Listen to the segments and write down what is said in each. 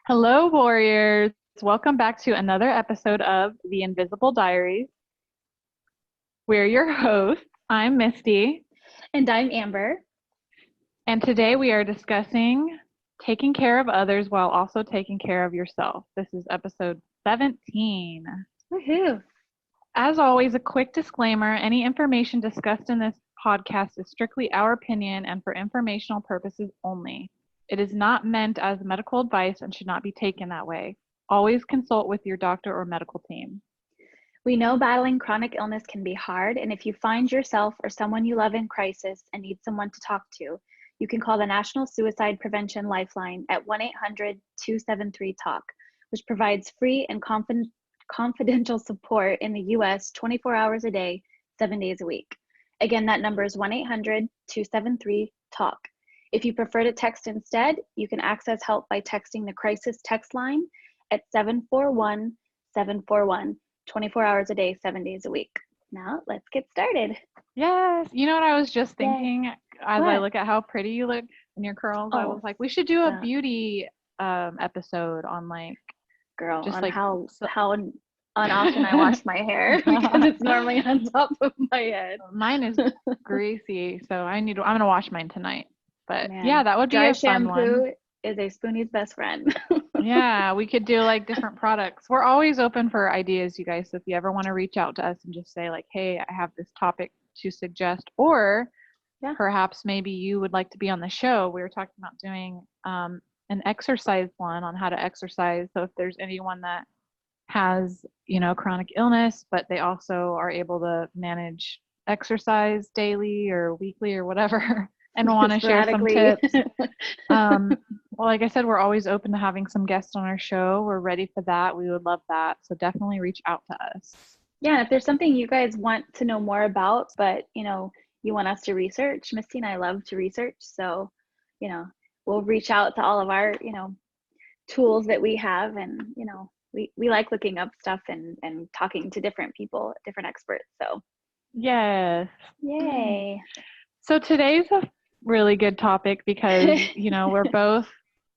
Hello, warriors. Welcome back to another episode of The Invisible Diaries. We're your hosts. I'm Misty, And I'm Amber. and today we are discussing taking care of others while also taking care of yourself. This is episode 17. Woohoo. As always, a quick disclaimer any information discussed in this podcast is strictly our opinion and for informational purposes only. It is not meant as medical advice and should not be taken that way. Always consult with your doctor or medical team. We know battling chronic illness can be hard, and if you find yourself or someone you love in crisis and need someone to talk to, you can call the National Suicide Prevention Lifeline at 1-800-273-TALK, which provides free and confidential support in the US 24 hours a day, 7 days a week. Again, that number is 1-800-273-TALK. If you prefer to text instead, you can access help by texting the crisis text line at 741-741, 24 hours a day, 7 days a week. Now, let's get started. Yes. You know what I was just Yay. thinking as I What? look at how pretty you look in your curls? I was Oh, like, we should do a stop, beauty episode on like girl, just on like so how unoften I wash my hair because it's normally on top of my head. mine is greasy, so I'm gonna wash mine tonight. But yeah, Man, that would be dry a fun one. shampoo is a Spoonie's best friend. Yeah, we could do like different products. We're always open for ideas, you guys. So if you ever want to reach out to us and just say like, "Hey, I have this topic to suggest," or Yeah. perhaps maybe you would like to be on the show. We were talking about doing an exercise one on how to exercise. So if there's anyone that has, chronic illness, but they also are able to manage exercise daily or weekly or whatever and want to share some Sporadically. tips. Well, like I said, we're always open to having some guests on our show. We're ready for that. We would love that. So definitely reach out to us. Yeah, if there's something you guys want to know more about, but you want us to research, Misty and I love to research. So, you know, we'll reach out to all of our, tools that we have and, we like looking up stuff and talking to different people, different experts. So Yes. yay. So today's a really good topic because, we're both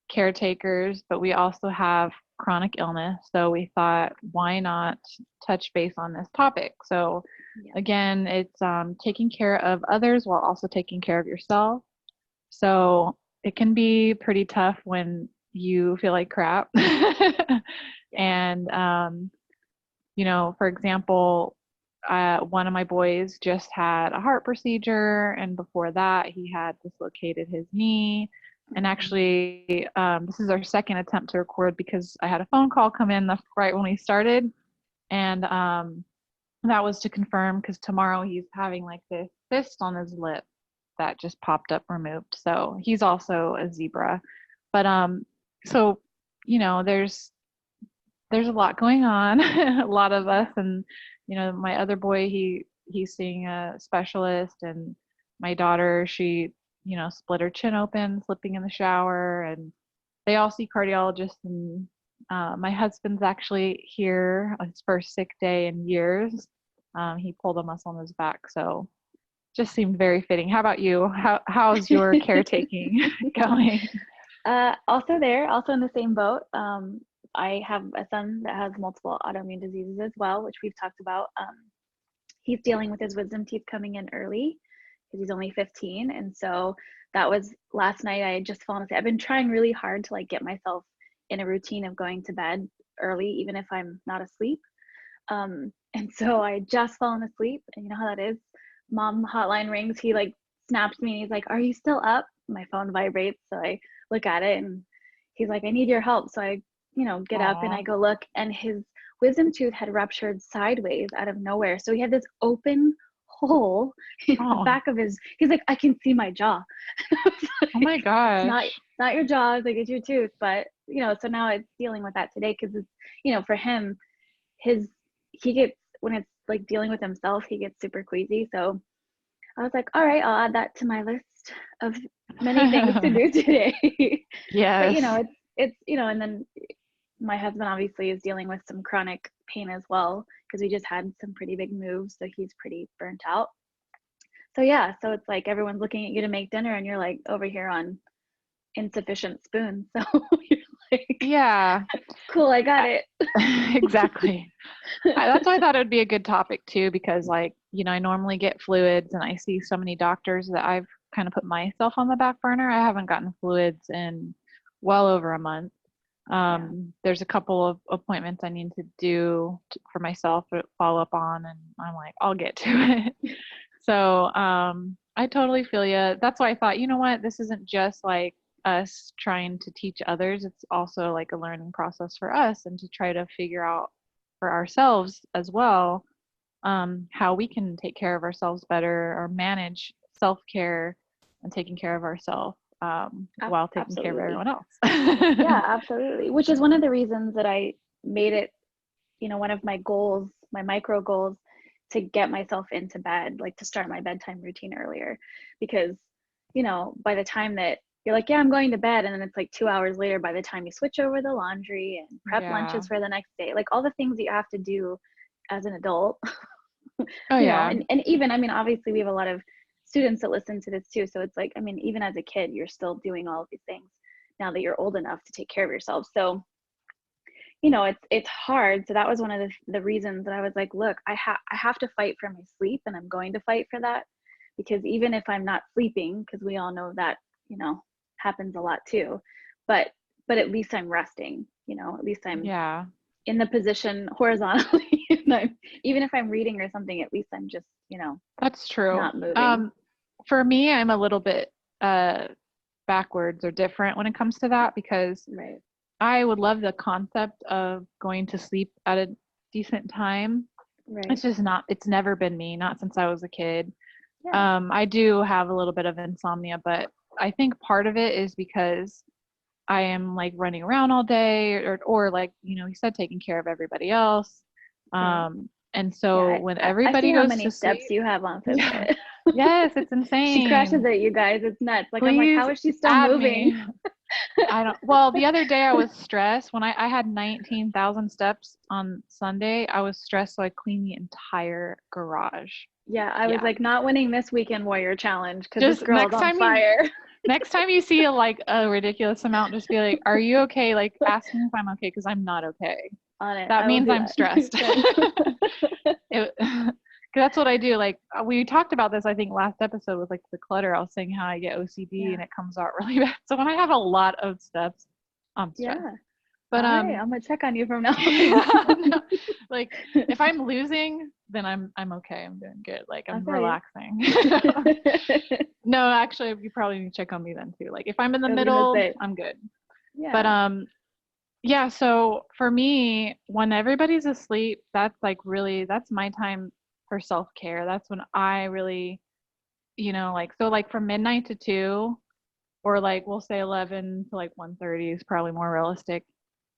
caretakers, but we also have chronic illness. So we thought, why not touch base on this topic? So Yeah. again, it's taking care of others while also taking care of yourself. So it can be pretty tough when you feel like crap. Yeah. And, for example, one of my boys just had a heart procedure, and before that, he had dislocated his knee. And Mhm. actually, this is our second attempt to record because I had a phone call come in right when we started, and that was to confirm because tomorrow he's having like this cyst on his lip that just popped up removed. So he's also a zebra. But so there's a lot going on, a lot of us, and my other boy he's seeing a specialist, and my daughter she split her chin open slipping in the shower, and they all see cardiologists, and my husband's actually here on his first sick day in years. He pulled a muscle in his back, so just seemed very fitting. How about you? How's your caretaking going? Also there, also in the same boat. I have a son that has multiple autoimmune diseases as well, which we've talked about. He's dealing with his wisdom teeth coming in early because he's only 15. And so that was last night. I had just fallen asleep. I've been trying really hard to like get myself in a routine of going to bed early, even if I'm not asleep. And so I just fallen asleep, and you know how that is. Mom hotline rings. He like snaps me and he's like, "Are you still up?" My phone vibrates, so I look at it and he's like, "I need your help." So I, get up and Aw. I go look, and his wisdom tooth had ruptured sideways out of nowhere. So he had this open hole in the Oh, back of his. He's like, "I can see my jaw." oh my It's not gosh. not your jaw, it's like it's your tooth, but so now it's dealing with that today because it's for him his he gets when it's like dealing with himself, he gets super queasy. So I was like, all right, I'll add that to my list of many things to do today. But Yes. it's and then my husband obviously is dealing with some chronic pain as well because we just had some pretty big moves, so he's pretty burnt out. So yeah, so it's like everyone's looking at you to make dinner and you're like over here on insufficient spoon. So Like, Yeah. cool, I got I- it. exactly. That's why I thought it would be a good topic too, because like, I normally get fluids and I see so many doctors that I've kind of put myself on the back burner. I haven't gotten fluids in well over a month. Yeah, There's a couple of appointments I need to do for myself to follow up on, and I'm like, I'll get to it. So, I totally feel you. That's why I thought, you know what, this isn't just like us trying to teach others. It's also like a learning process for us and to try to figure out for ourselves as well, how we can take care of ourselves better or manage self-care and taking care of ourselves, while taking care of absolutely. everyone else. Yeah, absolutely. Which is one of the reasons that I made it, one of my goals, my micro goals, to get myself into bed, like to start my bedtime routine earlier. Because, by the time that you're like, yeah, I'm going to bed, and then it's like 2 hours later, by the time you switch over the laundry and prep Yeah. lunches for the next day, like all the things that you have to do as an adult, Oh yeah. and even, I mean, obviously we have a lot of students that listen to this too. So it's like, I mean, even as a kid, you're still doing all of these things now that you're old enough to take care of yourself. So it's hard. So that was one of the reasons that I was like, look, I have to fight for my sleep, and I'm going to fight for that, because even if I'm not sleeping, because we all know that, happens a lot too, but at least I'm resting, at least I'm Yeah. in the position horizontally. And even if I'm reading or something, at least I'm just, That's true. not moving. For me, I'm a little bit backwards or different when it comes to that because Right. I would love the concept of going to sleep at a decent time. Right. It's just not, it's never been me, not since I was a kid. Yeah. I do have a little bit of insomnia, but I think part of it is because I am like running around all day or like, you said, taking care of everybody else. Right. And Yeah. so when I see everybody how goes many to steps sleep, you have on yeah, Fitbit. yes, it's She crashes insane. it, you guys. It's nuts. Like, I'm like, Please how is she still add moving? me. I don't, well, the other day I was stressed when I had 19,000 steps on Sunday. I was stressed, so I cleaned the entire garage. Yeah, I was Yeah. like, not winning this weekend warrior challenge because this Just girl is on fire. next time you see like a ridiculous amount, just be like, "Are you okay?" Like ask me if I'm okay because I'm not okay. On it. That I will means do I'm that. stressed. Good. It, 'cause that's what I do. Like we talked about this, I think last episode with like the clutter. I was saying how I get OCD Yeah. and it comes out really bad. So when I have a lot of steps, I'm stressed. Yeah. But All right. I'm gonna check on you from now yeah, on. no, like if I'm losing, then I'm okay. I'm doing good. Like I I'm feel you. relaxing. No, actually, you probably need to check on me then too. Like if I'm in the I was gonna middle, say, I'm good. But yeah. yeah, so for me, when everybody's asleep, that's like really that's my time for self-care. That's when I really, like so like from midnight to 2 or like we'll say 11 to like 1:30 is probably more realistic.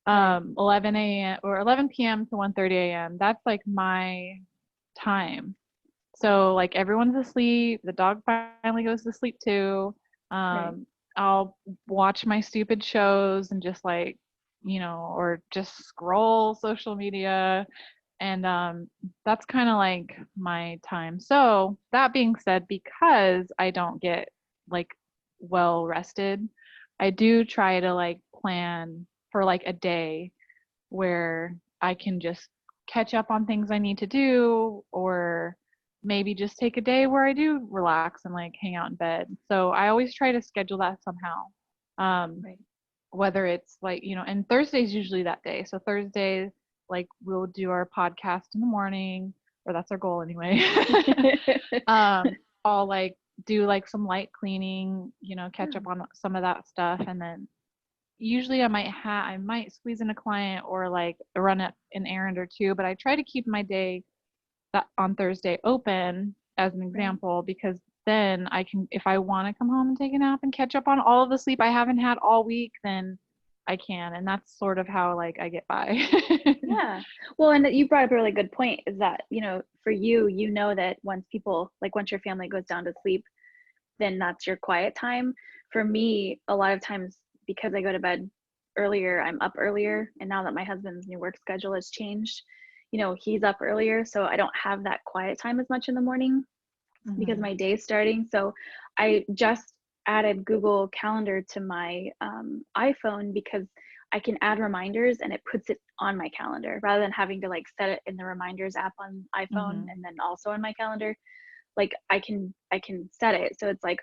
Right. 11 a.m. or 11 p.m. to 1:30 a.m. That's like my time. So like everyone's asleep, the dog finally goes to sleep too. Right. I'll watch my stupid shows and just like, or just scroll social media and that's kind of like my time. So, that being said, because I don't get like well rested, I do try to like plan for like a day where I can just catch up on things I need to do or maybe just take a day where I do relax and like hang out in bed. So I always try to schedule that somehow. Um, Right. whether it's like, and Thursday's usually that day. So Thursday, like we'll do our podcast in the morning, or that's our goal anyway. um, I'll like do like some light cleaning, catch up Yeah. on some of that stuff and then usually I might squeeze in a client or like run an errand or two, but I try to keep my day that on Thursday open as an Right. example because then I can if I want to come home and take a nap and catch up on all of the sleep I haven't had all week, then I can. And that's sort of how like I get by. Yeah. Well, and you brought up a really good point is that, for you, that once your family goes down to sleep, then that's your quiet time. For me, a lot of times because I go to bed earlier, I'm up earlier. And now that my husband's new work schedule has changed, he's up earlier. So I don't have that quiet time as much in the morning because Mhm. my day's starting. So I just added Google Calendar to my iPhone because I can add reminders and it puts it on my calendar rather than having to like set it in the reminders app on iPhone Mhm. and then also in my calendar. Like I can set it so it's like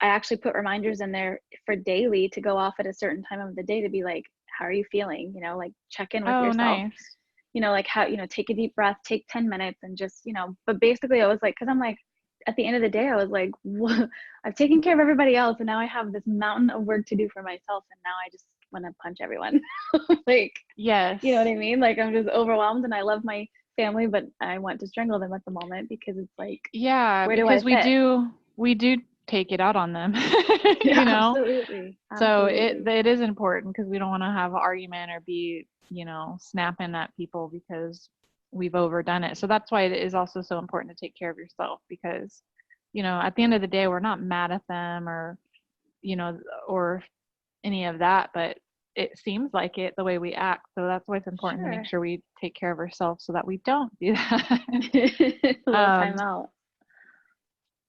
I actually put reminders in there for daily to go off at a certain time of the day to be like, how are you feeling? Like check in with Oh, yourself. nice. Like how, take a deep breath, take 10 minutes and just, but basically I was like, cause I'm like, at the end of the day, I was like, what? I've taken care of everybody else. And now I have this mountain of work to do for myself. And now I just want to punch everyone. Like, you know what Yes. I mean? Like I'm just overwhelmed and I love my family, but I want to strangle them at the moment because it's like, Yeah, where do I because we fit? do we do take it out on them, Yeah, you know? absolutely. So it Absolutely. it is important because we don't want to have an argument or be, snapping at people because we've overdone it. So that's why it is also so important to take care of yourself because, at the end of the day, we're not mad at them you know, or any of that, but it seems like it the way we act. So that's why it's important to make Sure. sure we take care of ourselves so that we don't do that. A little um, time out.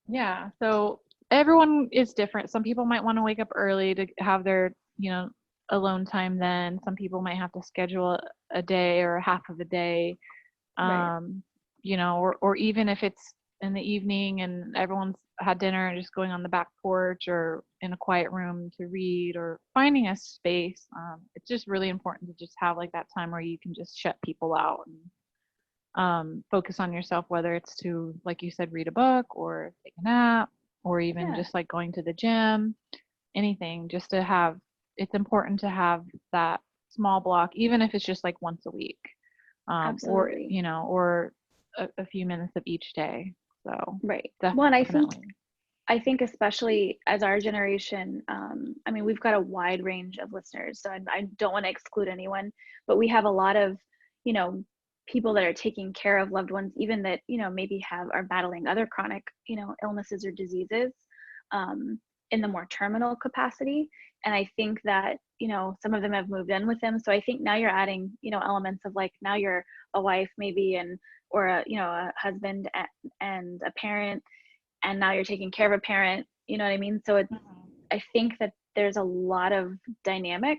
yeah. So everyone is different. Some people might want to wake up early to have their, alone time then. Some people might have to schedule a day or a half of a day. Right. Um, or even if it's in the evening and everyone's had dinner and just going on the back porch or in a quiet room to read or finding a space. It's just really important to just have like that time where you can just shut people out and focus on yourself, whether it's to, like you said, read a book or take a nap or even Yeah, just like going to the gym, anything, just to have, it's important to have that small block, even if it's just like once a week, or, absolutely. or a few minutes of each day. So Right. Well, and definitely. I think especially as our generation, I mean, we've got a wide range of listeners, so I don't want to exclude anyone, but we have a lot of, you know, people that are taking care of loved ones, even that, maybe are battling other chronic, illnesses or diseases, um, in the more terminal capacity. And I think that, some of them have moved in with them. So I think now you're adding, elements of like now you're a wife maybe and or a husband and a parent and now you're taking care of a parent, you know what I mean? So Mhm. I think that there's a lot of dynamic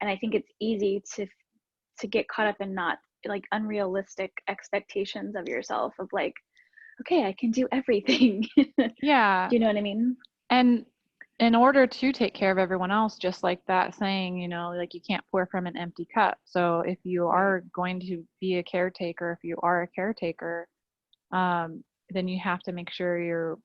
and I think it's easy to get caught up in not like unrealistic expectations of yourself of like, okay, I can do everything. Do Yeah. you know what I mean? And in order to take care of everyone else, just like that saying, like you can't pour from an empty cup. So if you Right. are going to be a caretaker, if you are a caretaker, then you have to make sure you're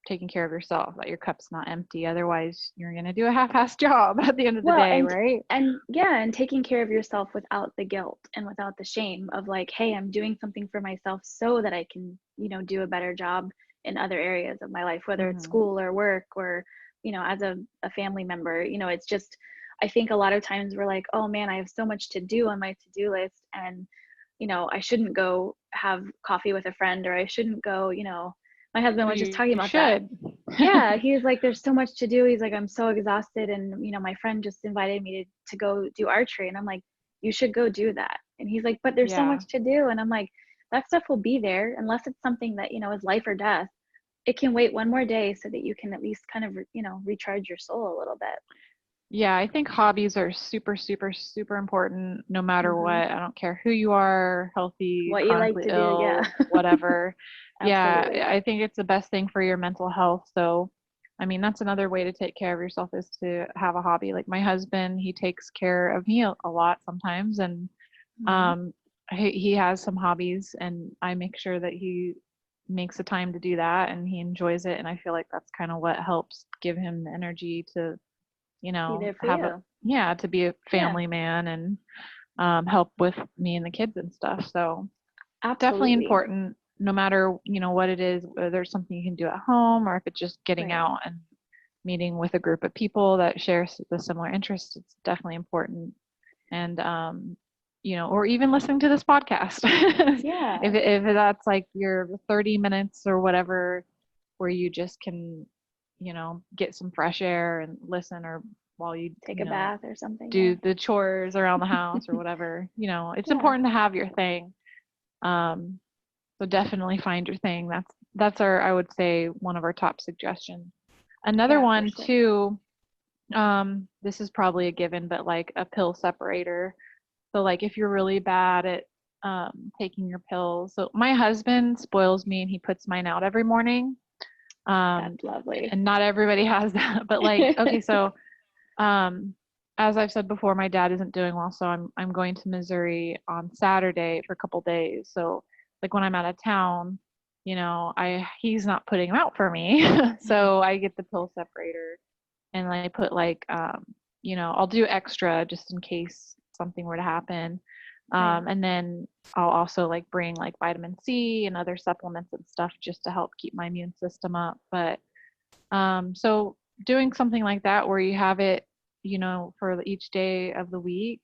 taking care of yourself, that your cup's not empty. Otherwise, you're going to do a half-assed job at the end of the Well, day, right? and yeah, and taking care of yourself without the guilt and without the shame of like, hey, I'm doing something for myself so that I can, do a better job in other areas of my life, whether it's Hmm. school or work or, as a family member. It's just I think a lot of times we're like, oh man, I have so much to do on my to-do list and I shouldn't go have coffee with a friend or I shouldn't go, my husband was just talking You about that. should. Yeah, he's like, there's so much to do. He's like, I'm so exhausted. And, my friend just invited me to go do archery. And I'm like, you should go do that. And he's like, but there's so Yeah. much to do. And I'm like, that stuff will be there unless it's something that, is life or death. It can wait one more day so that you can at least kind of, recharge your soul a little bit. Yeah, I think hobbies are super, super, super important no matter what. Hmm. I don't care who you are, healthy, What you like chronically to do. Yeah, ill, whatever. Yeah, absolutely. I think it's the best thing for your mental health. So, I mean, that's another way to take care of yourself is to have a hobby. Like my husband, he takes care of me a lot sometimes, and Hmm. um, he has some hobbies, and I make sure that he makes the time to do that, and he enjoys it. And I feel like that's kind of what helps give him the energy to Be there for have a you. yeah, to be a Yeah, family man and help with me and the kids and stuff. So definitely absolutely. important, no matter what it is, whether it's something you can do at home or if it's just getting Right. out and meeting with a group of people that share the similar interests. It's definitely important, and or even listening to this podcast, Yeah. if that's like your 30 minutes or whatever, where you just can get some fresh air and listen or while you Take a bath or something. do Yeah. the chores around the house or whatever. It's Yeah. important to have your thing. Um, so definitely find your thing. That's our, I would say, one of our top suggestions. Another Yeah, for one sure. too, this is probably a given, but like a pill separator. So like if you're really bad at taking your pills. So my husband spoils me and he puts mine out every morning. Um, That's lovely. and not everybody has that, but like okay, so um as I've said before, my dad isn't doing well, so I'm going to Missouri on Saturday for a couple days. So like when I'm out of town, he's not putting them out for me. Mhm. So I get the pill separator and I put like I'll do extra just in case something were to happen. Right. And then I'll also like bring like vitamin C and other supplements and stuff just to help keep my immune system up. But so doing something like that where you have it, for each day of the week.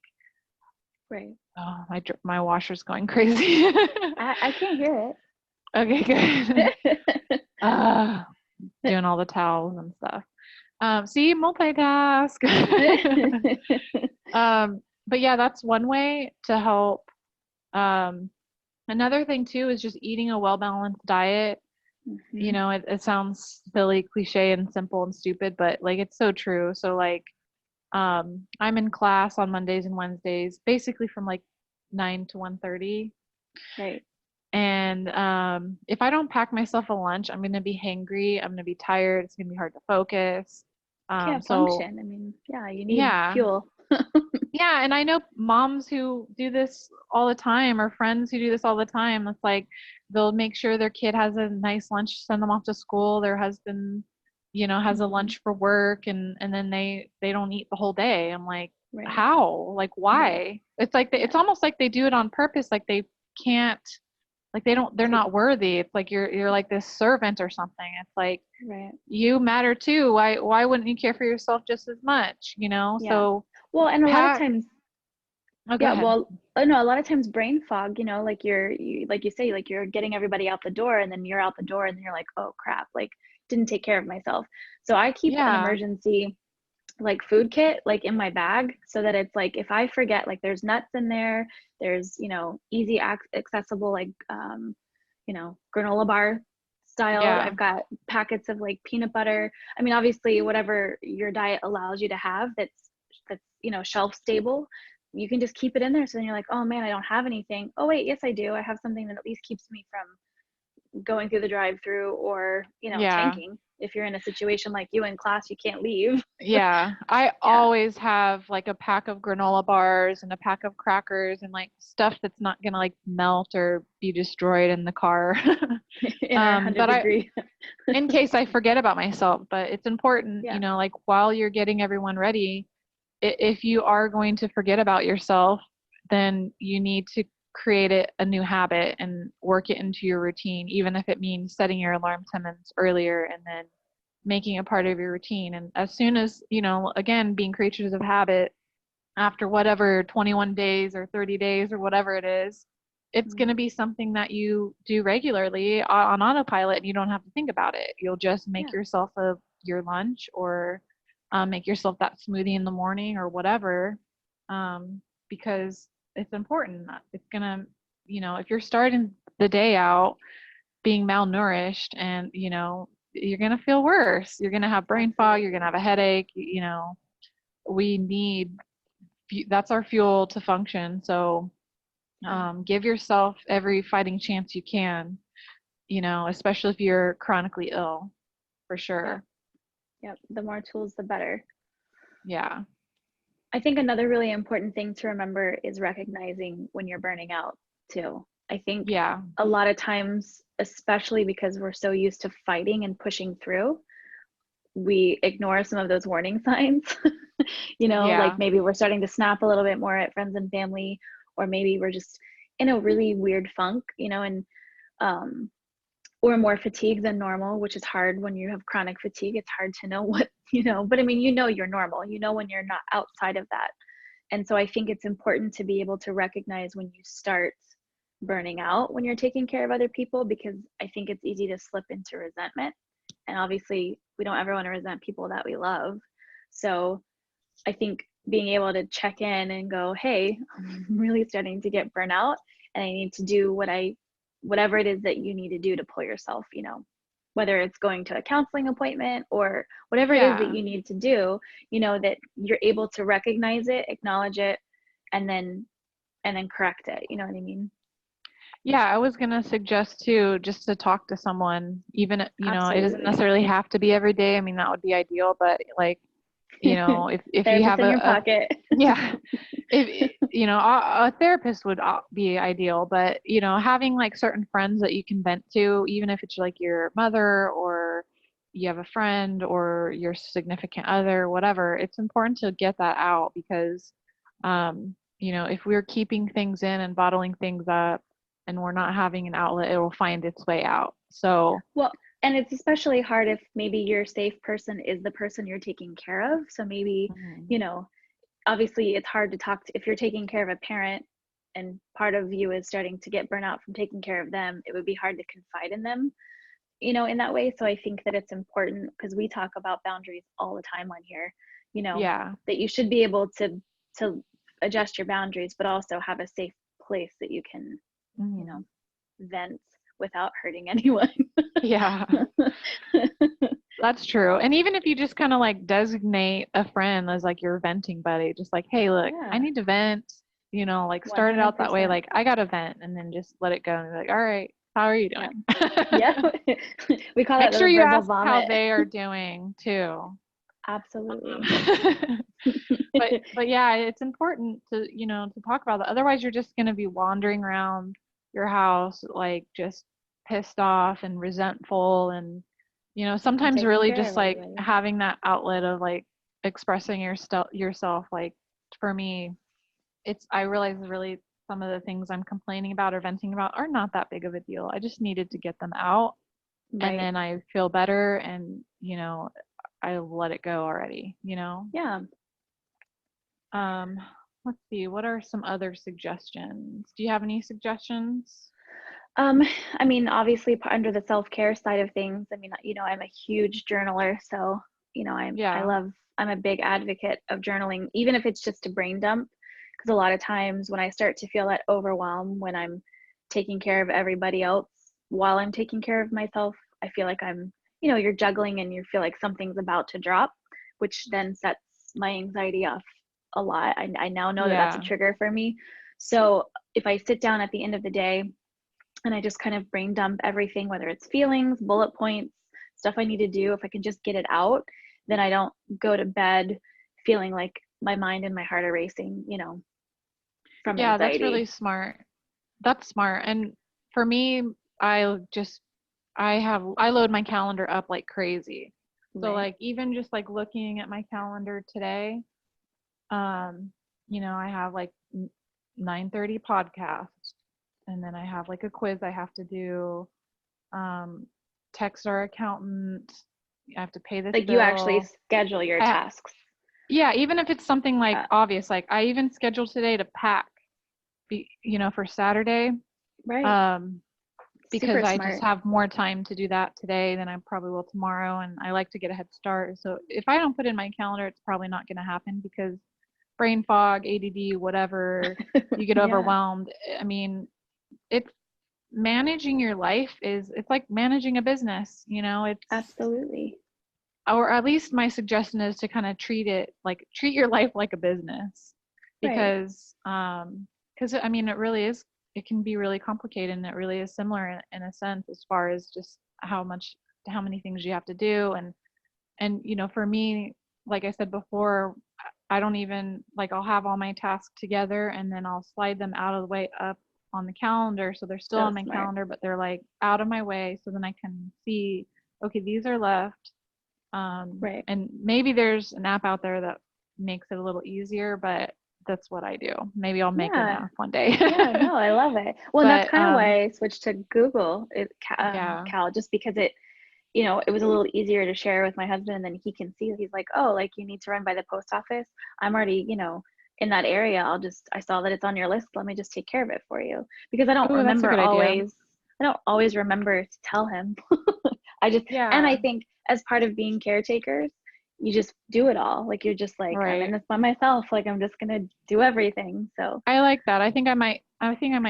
Right. Oh, my washer's going crazy. I can't hear Okay, good. it. uh, doing all the towels and stuff. See, multitask. But yeah, that's one way to help. Um, Another thing too is just eating a well-balanced diet. Hmm. It sounds silly, cliche, and simple and stupid, but like it's so true. So like, I'm in class on Mondays and Wednesdays, basically from like 9 to 1:30. Right. And if I don't pack myself a lunch, I'm gonna be hangry. I'm gonna be tired. It's gonna be hard to focus. Can't So function. I mean, yeah, you need yeah, fuel. yeah, and I know moms who do this all the time or friends who do this all the time. It's like they'll make sure their kid has a nice lunch, send them off to school, their husband, has a Hmm. lunch for work and then they don't eat the whole day. I'm like, Right. how? Like Right. why? It's like it's Yeah. almost like they do it on purpose, like they can't like they're Take. not worthy. It's like you're like this servant or something. It's like Right. you matter too. Why wouldn't you care for yourself just as much, Yeah. So Well, and a lot of pack. times, Oh, go yeah, ahead. well, no, a lot of times brain fog, like like you say, like you're getting everybody out the door and then you're out the door and then you're like, oh crap, like didn't take care of myself. So I keep an Yeah, emergency like food kit like in my bag so that it's like if I forget, like there's nuts in there, there's easy accessible like granola bar style. yeah, I've got packets of like peanut butter. I mean, obviously whatever your diet allows you to have that's shelf stable, you can just keep it in there. So then you're like, oh man, I don't have anything. Oh wait, yes I do. I have something that at least keeps me from going through the drive through or yeah, tanking if you're in a situation like you in class you can't leave. yeah. I Yeah. always have like a pack of granola bars and a pack of crackers and like stuff that's not gonna like melt or be destroyed in the car. In our 100 But degree. in case I forget about myself, but it's important, Yeah. like while you're getting everyone ready, if you are going to forget about yourself, then you need to create it a new habit and work it into your routine, even if it means setting your alarm 10 minutes earlier and then making it part of your routine. And as soon as, again, being creatures of habit, after whatever 21 days or 30 days or whatever it is, it's going Mhm. to be something that you do regularly on autopilot and you don't have to think about it. You'll just make Yeah. yourself your lunch or make yourself that smoothie in the morning or whatever, because it's important. It's going to, if you're starting the day out being malnourished and, you're going to feel worse. You're going to have brain fog. You're going to Absolutely. have a headache. We need that's our fuel to function. So Yeah. give yourself every fighting chance you can, especially if you're chronically ill, for Yep. sure. Yep. The more tools, the better. Yeah. I think another really important thing to remember is recognizing when you're burning out too. I think Yeah. a lot of times, especially because we're so used to fighting and pushing through, we ignore some of those warning signs. Like Yeah. maybe we're starting to snap a little bit more at friends and family, or maybe we're just in a really weird funk, and um, or more fatigued than normal, which is hard when you have chronic fatigue. It's hard to know what, but I mean, you're normal, when you're not outside of that. And so I think it's important to be able to recognize when you start burning out when you're taking care of other people, because I think it's easy to slip into resentment. And obviously, we don't ever want to resent people that we love. So I think being able to check in and go, hey, I'm really starting to get burnout and I need to do whatever it is that you need to do to pull yourself, whether it's going to a counseling appointment or whatever it is that Yeah. you need to do, that you're able to recognize it, acknowledge it, and then correct it. You know what I mean? Yeah, I was gonna suggest too, just to talk to someone, even, it doesn't Absolutely. necessarily have to be every day. I mean, that would be ideal, but like, if you Therapist have in your pocket. yeah, if, a therapist would be ideal, but, having like certain friends that you can vent to, even if it's like your mother or you have a friend or your significant other, whatever, it's important to get that out because, if we're keeping things in and bottling things up and we're not having an outlet, it will find its way out. So, Well, and it's especially hard if maybe your safe person is the person you're taking care of. So maybe, mhm, you know, obviously it's hard to talk to if you're taking care of a parent and part of you is starting to get burnout from taking care of them. It would be hard to confide in them, in that way. So I think that it's important because we talk about boundaries all the time on here, you know, yeah. that you should be able to adjust your boundaries, but also have a safe place that you can, you know, Mhm. vent without hurting anyone. Yeah. That's true. And even if you just kind of like designate a friend as like your venting buddy, just like, hey, look, I Yeah, need to vent, like start it out that way, 100%. like I got to vent and then just let it go and be like, all right, how are you Yeah. doing? Yeah. We call Make it sure the you verbal ask how vomit. they are doing too. Absolutely. But yeah, it's important to talk about that. Otherwise, you're just going to be wandering around your house like just pissed off and resentful and And sometimes taking really care just of like everybody. having that outlet of like expressing yourself like for me, I realize really some of the things I'm complaining about or venting about are not that big of a deal. I just needed to get them out and Right. then I feel better and I let it go already. Yeah. Um, let's see, what are some other suggestions? Do you have any suggestions? Um, I mean, obviously under the self-care side of things, I mean, I'm a huge journaler, so, Yeah. I'm a big advocate of journaling, even if it's just a brain dump, because a lot of times when I start to feel that overwhelm when I'm taking care of everybody else while I'm taking care of myself, I feel like you're juggling and you feel like something's about to drop, which then sets my anxiety off a lot. I now know that that's a Yeah. trigger for me. So if I sit down at the end of the day and I just kind of brain dump everything, whether it's feelings, bullet points, stuff I need to do. If I can just get it out, then I don't go to bed feeling like my mind and my heart are racing, from Yeah, that's really anxiety. smart. That's smart. And for me, I just I load my calendar up like crazy. So Right. like even just like looking at my calendar today, um, I have like 9:30 podcast and then I have like a quiz I have to do, um, text our accountant, I have to pay this Like you actually bill. schedule your I, tasks. yeah, even if it's something like Yeah. obvious, like I even scheduled today to pack, for Saturday, Right. um, because Super I just smart. have more time to do that today than I probably will tomorrow, and I like to get a head start. So if I don't put in my calendar, it's probably not going to happen because brain fog, ADD, whatever, you get Yeah, overwhelmed. I mean, it's managing your life it's like managing a business, it's absolutely. or at least my suggestion is to kind of treat your life like a business Right. because I mean it can be really complicated and it really is similar in a sense as far as just how many things you have to do and for me, like I said before, I don't even like I'll have all my tasks together and then I'll slide them out of the way up on the calendar so they're still So on my smart. calendar but they're like out of my way so then I can see, okay, these are left. Right. And maybe there's an app out there that makes it a little easier, but that's what I do. Maybe I'll make an Yeah. app one day. Yeah, no, I love it. Well, and that's But kind of why I switched to Google yeah. Cal, just because it was a little easier to share with my husband, and then he can see, he's like, oh, like you need to run by the post office. I'm already, in that area. I saw that it's on your list. Let me just take care of it for you. Because Oh, that's a good idea. I don't always remember to tell him. And I Yeah. think as part of being caretakers, you just do it all. Like you're just like, I'm in Right. this by myself. Like I'm just going to do everything. So, I like that. I think I might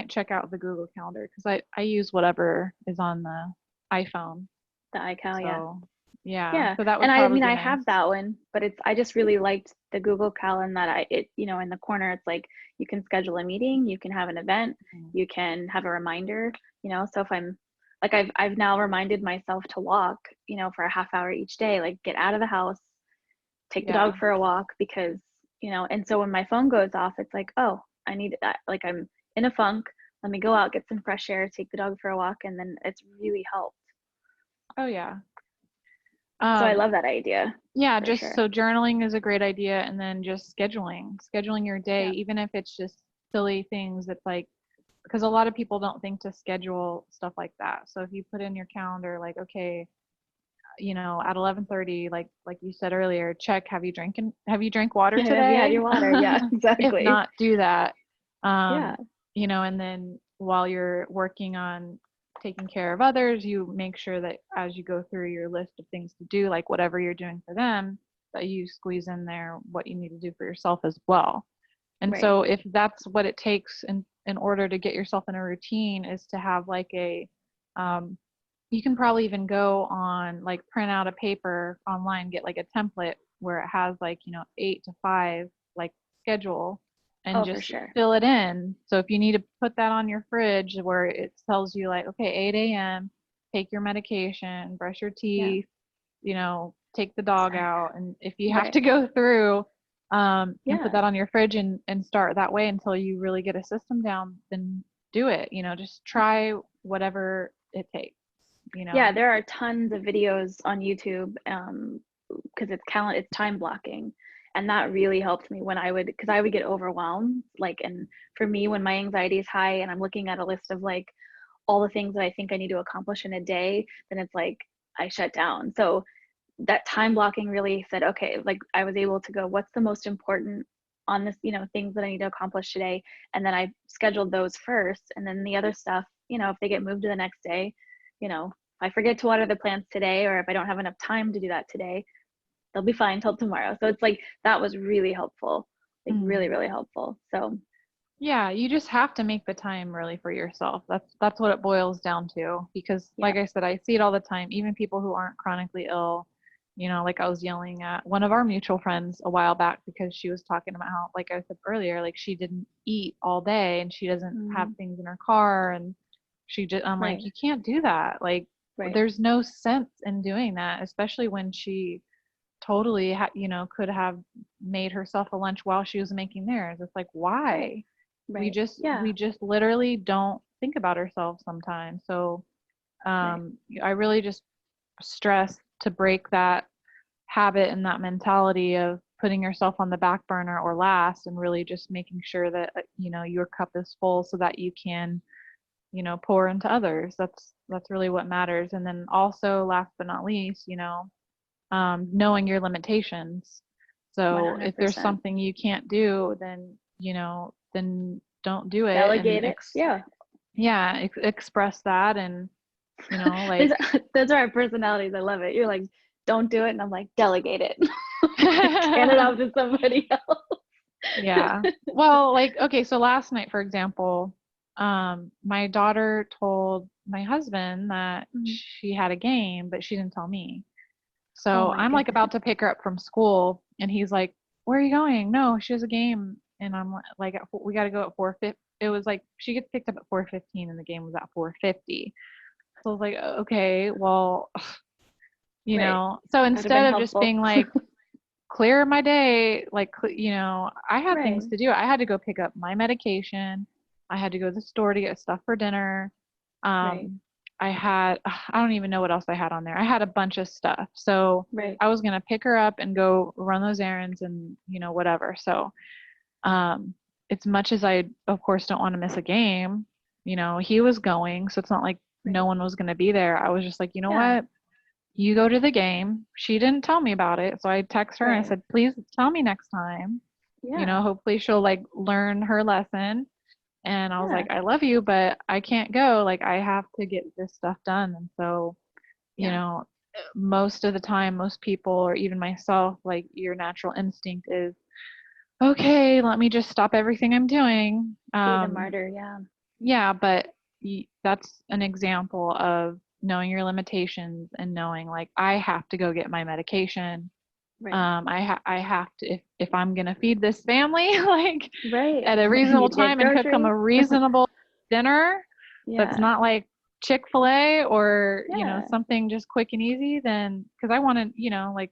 check out the Google Calendar because I use whatever is on the iPhone. The iCal, yeah. So yeah, Yeah. so that And would I probably mean, be I have nice. that one, but I just really liked the Google Cal and that in the corner, it's like you can schedule a meeting, you can have an event, Mhm. you can have a reminder, so if I'm like, I've now reminded myself to walk, for a half hour each day, like get out of the house, take the dog Yeah. for a walk because, and so when my phone goes off, it's like, oh, I need that. Like I'm in a funk. Let me go out, get some fresh air, take the dog for a walk. And then it's really helped. Oh yeah. So I Um, love that idea yeah, for just sure. so journaling is a great idea, and then just scheduling your day, Yeah. even if it's just silly things. It's like, because a lot of people don't think to schedule stuff like that. So if you put in your calendar, like, okay, at 11:30, like you said earlier, check, have you drank water Have you had today? your water? Yeah, If exactly. not, do that. Yeah. Um, and then while you're working on taking care of others, you make sure that as you go through your list of things to do, like whatever you're doing for them, that you squeeze in there what you need to do for yourself as well. And Right. so if that's what it takes in order to get yourself in a routine, is to have like um, you can probably even go on, like, print out a paper online, get like a template where it has, like, 8 to 5, like, schedule, and Oh, for just sure. fill it in. So if you need to put that on your fridge where it tells you, like, okay, 8 a.m., take your medication, brush your Yeah. teeth, take the dog out. And if you have Right. to go through and put Yeah. that on your fridge and start that way until you really get a system down, then do it. Just try whatever it takes, you Yeah, know. there are tons of videos on YouTube, because it's time blocking, and that really helped me when because I would get overwhelmed, like, and for me, when my anxiety is high and I'm looking at a list of like all the things that I think I need to accomplish in a day, then it's like I shut down. So that time blocking really said, okay, like I was able to go, what's the most important on this, things that I need to accomplish today, and then I scheduled those first, and then the other stuff, if they get moved to the next day, if I forget to water the plants today, or if I don't have enough time to do that today, they'll be fine till tomorrow. So it's like that was really helpful, like really, Mm. really helpful. So Yeah, you just have to make the time really for yourself. That's what it boils down to. Because yeah. like I said, I see it all the time. Even people who aren't chronically ill, like I was yelling at one of our mutual friends a while back because she was talking about how, like I said earlier, like she didn't eat all day and she doesn't have Mm, things in her car, and I'm like, right. you can't do that. Like, Right. there's no sense in doing that, especially when she totally could have made herself a lunch while she was making theirs. It's like, Right. why? we Right. just Yeah. we just literally don't think about ourselves sometimes. So Right. I really just stress to break that habit and that mentality of putting yourself on the back burner or last, and really just making sure that your cup is full so that you can pour into others. That's really what matters. And then also, last but not least, knowing your limitations. So if there's 100%. something you can't do, then then don't do it. And Delegate it. Yeah. yeah, express that. And Those, like those are our personalities. I love it. You're like, don't do it. And I'm like, delegate it. Like, hand it off to somebody yeah. else. Well, like, okay, so last night, for example, my daughter told my husband that Mhm. she had a game, but she didn't tell me. Oh So my I'm like goodness. about to pick her up from school, and he's like, "Where are you going?" "No, she has a game." And I'm like, "We got to go at 4:50." It was like she gets picked up at 4:15, and the game was at 4:50. So I was like, "Okay, well, Right. So That would have been instead of just helpful. being like, clear my day, like, I had things Right. to do. I had to go pick up my medication. I had to go to the store to get stuff for dinner. Right. Um, I don't even know what else I had on there. I had a bunch of stuff. So Right. I was going to pick her up and go run those errands and, whatever. So, um, as much as I, of course, don't want to miss a game, he was going. So it's not like no Right. one was going to be there. I was just like, you know Yeah. what? You go to the game. She didn't tell me about it. So I text her and I Right. said, please tell me next time. Yeah. Hopefully she'll like learn her lesson. And I was Yeah. like, I love you, but I can't go. Like, I have to get this stuff done. And so, you Yeah. know, most of the time, most people, or even myself, like, your natural instinct is, okay, let me just stop everything I'm doing. Be the martyr. Yeah. Yeah, but that's an example of knowing your limitations and knowing like I have to go get my medication. Right. I have to, if I'm gonna feed this family like Right. at a I reasonable need to get time and cook them groceries. a reasonable dinner that's Yeah. not like Chick-fil-A or, Yeah. something just quick and easy, then because I want to, like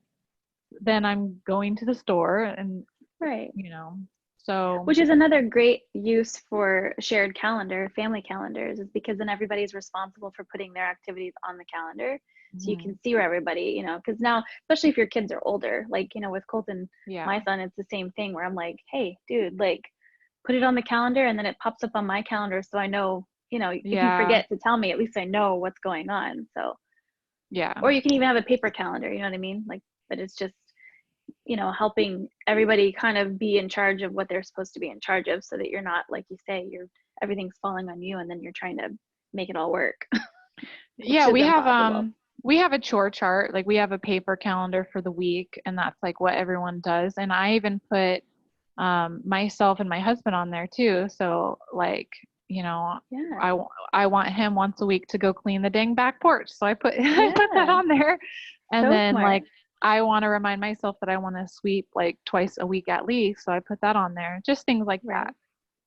then I'm going to the store and, Right. you know, so Which is another great use for shared calendar, family calendars, is because then everybody's responsible for putting their activities on the calendar. So you mhm, can see where everybody, because now, especially if your kids are older, like, with Colton, yeah, my son, it's the same thing where I'm like, hey, dude, like, put it on the calendar and then it pops up on my calendar. So I know, if you yeah, forget to tell me, at least I know what's going on. So, yeah, or you can even have a paper calendar, you know what I mean? Like, but it's just, helping everybody kind of be in charge of what they're supposed to be in charge of so that you're not, like you say, everything's falling on you and then you're trying to make it all work, which yeah. is impossible. We have a chore chart, like we have a paper calendar for the week, and that's like what everyone does. And I even put myself and my husband on there too. So like, Yeah. I want him once a week to go clean the dang back porch. So I put I put that Yeah. on there. And So then smart. like I want to remind myself that I want to sweep like twice a week at least. So I put that on there. Just things like that. Right.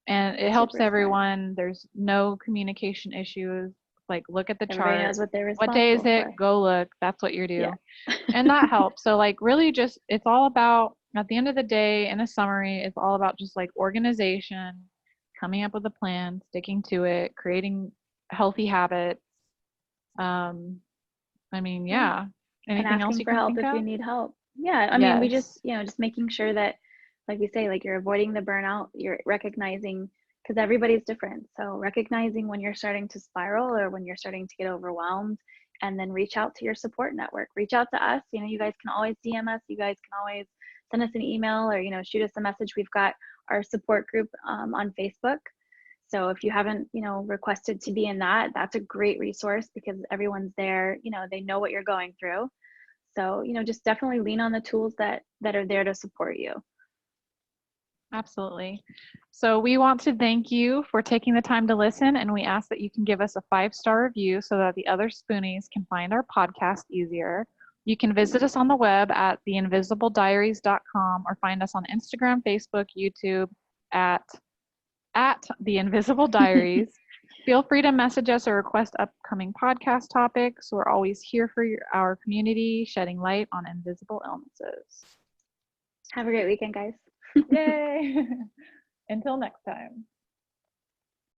And it helps Super smart. everyone. There's no communication issues. Like look at the Everybody chart. knows what they're What day is responsible it? for. Go look. That's what you're Yeah. due. And that helps. So like really just it's all about at the end of the day in a summary, it's all about just like organization, coming up with a plan, sticking to it, creating healthy habits. Um, I mean, Yeah. yeah. And Anything else asking you for can help think if you of? need help. Yeah, I mean, we just, Yes. just making sure that, like we say, like you're avoiding the burnout, you're recognizing, because everybody's different. So recognizing when you're starting to spiral or when you're starting to get overwhelmed, and then reach out to your support network. Reach out to us. You guys can always DM us. You guys can always send us an email or, shoot us a message. We've got our support group on Facebook. So if you haven't, requested to be in that, that's a great resource because everyone's there, they know what you're going through. So, just definitely lean on the tools that are there to support you. Absolutely. So we want to thank you for taking the time to listen, and we ask that you can give us a 5-star review so that the other Spoonies can find our podcast easier. You can visit us on the web at theinvisibleidiaries.com or find us on Instagram, Facebook, YouTube at The Invisible Diaries. Feel free to message us or request upcoming podcast topics. We're always here for our community, shedding light on invisible illnesses. Have a great weekend, guys. Yay! Until next time.